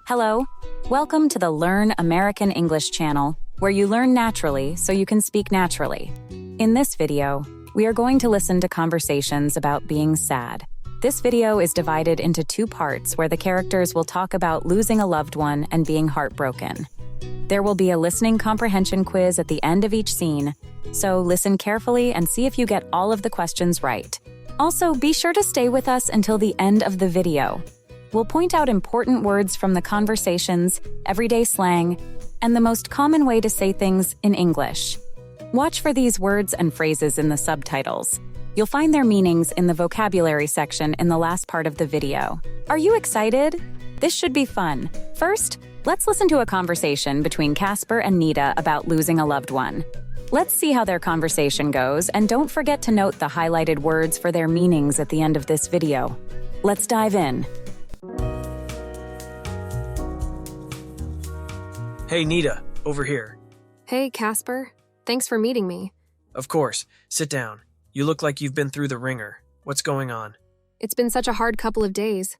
Hello, welcome to the Learn American English channel, where you learn naturally so you can speak naturally. In this video, we are going to listen to conversations about being sad. This video is divided into two parts where the characters will talk about losing a loved one and being heartbroken. There will be a listening comprehension quiz at the end of each scene, so listen carefully and see if you get all of the questions right. Also, be sure to stay with us until the end of the video. We'll point out important words from the conversations, everyday slang, and the most common way to say things in English. Watch for these words and phrases in the subtitles. You'll find their meanings in the vocabulary section in the last part of the video. Are you excited? This should be fun. First, let's listen to a conversation between Casper and Nida about losing a loved one. Let's see how their conversation goes, and don't forget to note the highlighted words for their meanings at the end of this video. Let's dive in. Hey, Nida, over here. Hey, Casper. Thanks for meeting me. Of course. Sit down. You look like you've been through the ringer. What's going on? It's been such a hard couple of days.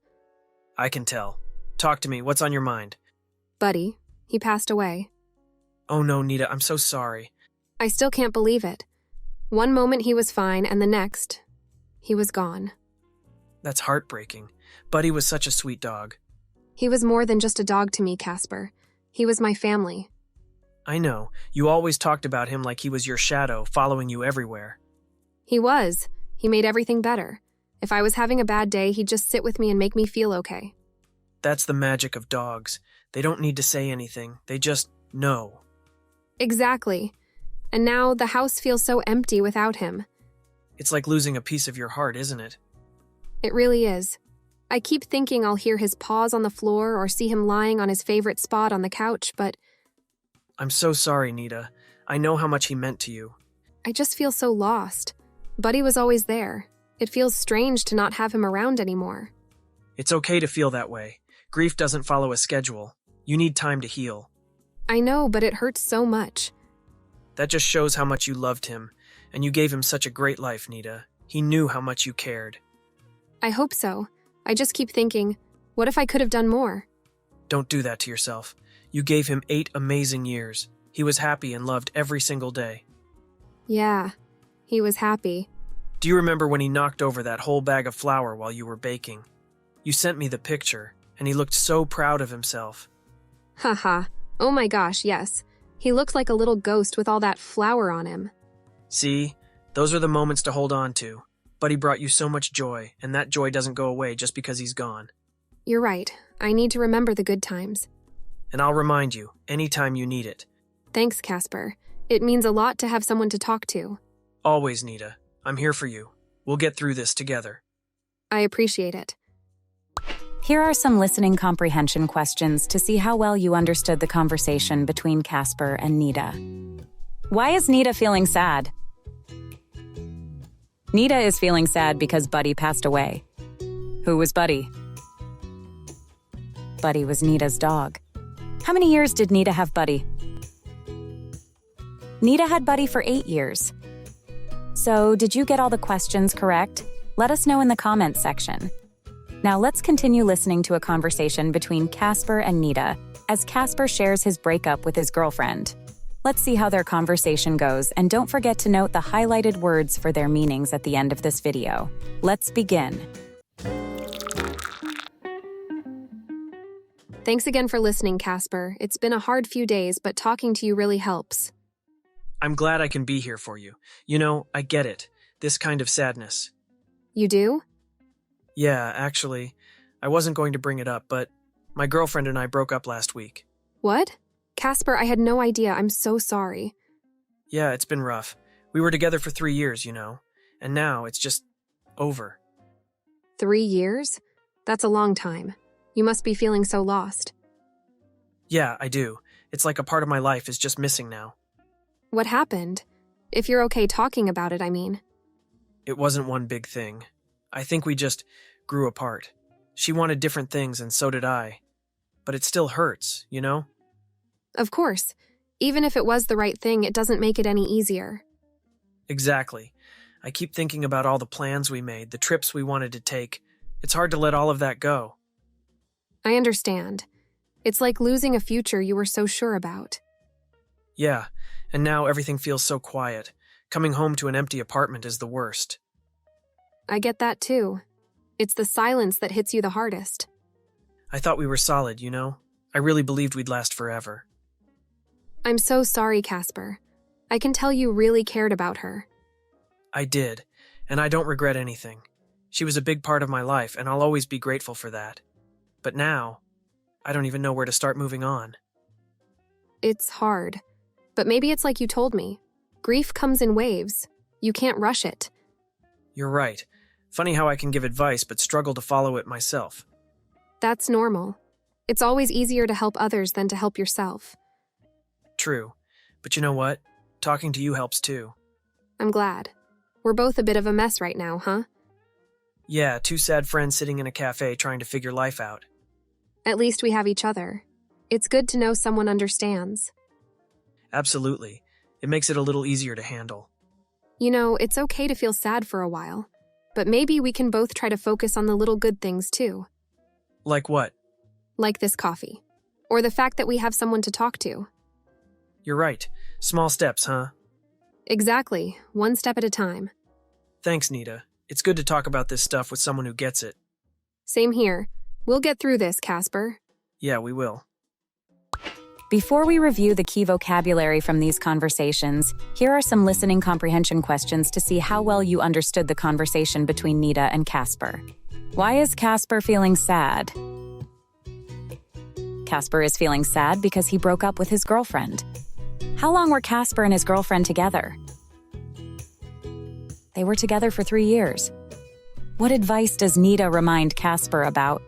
I can tell. Talk to me. What's on your mind? Buddy, he passed away. Oh no, Nida, I'm so sorry. I still can't believe it. One moment he was fine, and the next, he was gone. That's heartbreaking. Buddy was such a sweet dog. He was more than just a dog to me, Casper. He was my family. I know. You always talked about him like he was your shadow, following you everywhere. He was. He made everything better. If I was having a bad day, he'd just sit with me and make me feel okay. That's the magic of dogs. They don't need to say anything. They just know. Exactly. And now the house feels so empty without him. It's like losing a piece of your heart, isn't it? It really is. I keep thinking I'll hear his paws on the floor or see him lying on his favorite spot on the couch, but I'm so sorry, Nida. I know how much he meant to you. I just feel so lost. Buddy was always there. It feels strange to not have him around anymore. It's okay to feel that way. Grief doesn't follow a schedule. You need time to heal. I know, but it hurts so much. That just shows how much you loved him, and you gave him such a great life, Nida. He knew how much you cared. I hope so. I just keep thinking, what if I could have done more? Don't do that to yourself. You gave him 8 amazing years. He was happy and loved every single day. Yeah, he was happy. Do you remember when he knocked over that whole bag of flour while you were baking? You sent me the picture, and he looked so proud of himself. Haha. Oh my gosh, yes. He looked like a little ghost with all that flour on him. See? Those are the moments to hold on to. Buddy brought you so much joy, and that joy doesn't go away just because he's gone. You're right. I need to remember the good times. And I'll remind you, anytime you need it. Thanks, Casper. It means a lot to have someone to talk to. Always, Nida. I'm here for you. We'll get through this together. I appreciate it. Here are some listening comprehension questions to see how well you understood the conversation between Casper and Nida. Why is Nida feeling sad? Nida is feeling sad because Buddy passed away. Who was Buddy? Buddy was Nida's dog. How many years did Nida have Buddy? Nida had Buddy for 8 years. So, did you get all the questions correct? Let us know in the comments section. Now let's continue listening to a conversation between Casper and Nida as Casper shares his breakup with his girlfriend. Let's see how their conversation goes, and don't forget to note the highlighted words for their meanings at the end of this video. Let's begin. Thanks again for listening, Casper. It's been a hard few days, but talking to you really helps. I'm glad I can be here for you. You know, I get it. This kind of sadness. You do? Yeah, actually, I wasn't going to bring it up, but my girlfriend and I broke up last week. What? Casper, I had no idea. I'm so sorry. Yeah, it's been rough. We were together for 3 years, you know, and now it's just over. 3 years? That's a long time. You must be feeling so lost. Yeah, I do. It's like a part of my life is just missing now. What happened? If you're okay talking about it, I mean. It wasn't one big thing. I think we just grew apart. She wanted different things, and so did I. But it still hurts, you know? Of course. Even if it was the right thing, it doesn't make it any easier. Exactly. I keep thinking about all the plans we made, the trips we wanted to take. It's hard to let all of that go. I understand. It's like losing a future you were so sure about. Yeah, and now everything feels so quiet. Coming home to an empty apartment is the worst. I get that too. It's the silence that hits you the hardest. I thought we were solid, you know? I really believed we'd last forever. I'm so sorry, Casper. I can tell you really cared about her. I did, and I don't regret anything. She was a big part of my life, and I'll always be grateful for that. But now, I don't even know where to start moving on. It's hard. But maybe it's like you told me. Grief comes in waves. You can't rush it. You're right. Funny how I can give advice but struggle to follow it myself. That's normal. It's always easier to help others than to help yourself. True. But you know what? Talking to you helps too. I'm glad. We're both a bit of a mess right now, huh? Yeah, two sad friends sitting in a cafe trying to figure life out. At least we have each other. It's good to know someone understands. Absolutely. It makes it a little easier to handle. You know, it's okay to feel sad for a while. But maybe we can both try to focus on the little good things too. Like what? Like this coffee. Or the fact that we have someone to talk to. You're right. Small steps, huh? Exactly. One step at a time. Thanks, Nida. It's good to talk about this stuff with someone who gets it. Same here. We'll get through this, Casper. Yeah, we will. Before we review the key vocabulary from these conversations, here are some listening comprehension questions to see how well you understood the conversation between Nida and Casper. Why is Casper feeling sad? Casper is feeling sad because he broke up with his girlfriend. How long were Casper and his girlfriend together? They were together for 3 years. What advice does Nida remind Casper about?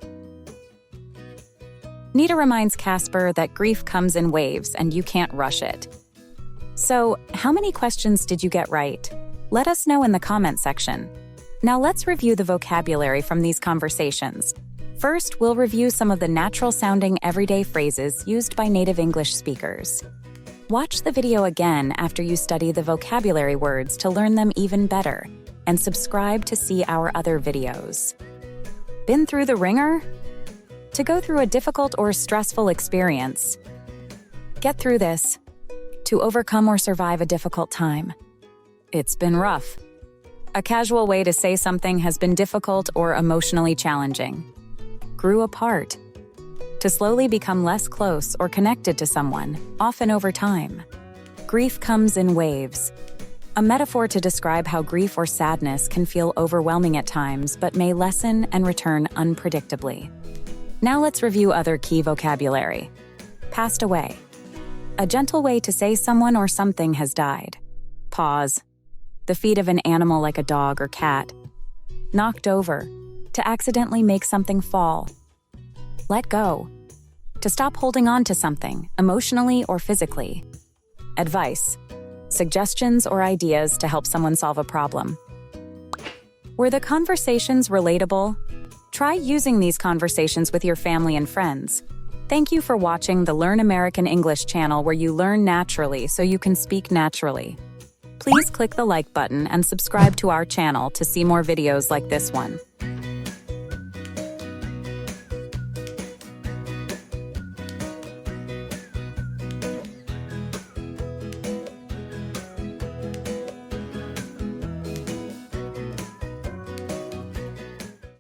Nida reminds Casper that grief comes in waves and you can't rush it. So, how many questions did you get right? Let us know in the comment section. Now let's review the vocabulary from these conversations. First, we'll review some of the natural-sounding everyday phrases used by native English speakers. Watch the video again after you study the vocabulary words to learn them even better, and subscribe to see our other videos. Been through the ringer? To go through a difficult or stressful experience. Get through this. To overcome or survive a difficult time. It's been rough. A casual way to say something has been difficult or emotionally challenging. Grew apart. To slowly become less close or connected to someone, often over time. Grief comes in waves. A metaphor to describe how grief or sadness can feel overwhelming at times but may lessen and return unpredictably. Now let's review other key vocabulary. Passed away. A gentle way to say someone or something has died. Pause. The feet of an animal like a dog or cat. Knocked over. To accidentally make something fall. Let go. To stop holding on to something, emotionally or physically. Advice. Suggestions or ideas to help someone solve a problem. Were the conversations relatable? Try using these conversations with your family and friends. Thank you for watching the Learn American English channel where you learn naturally so you can speak naturally. Please click the like button and subscribe to our channel to see more videos like this one.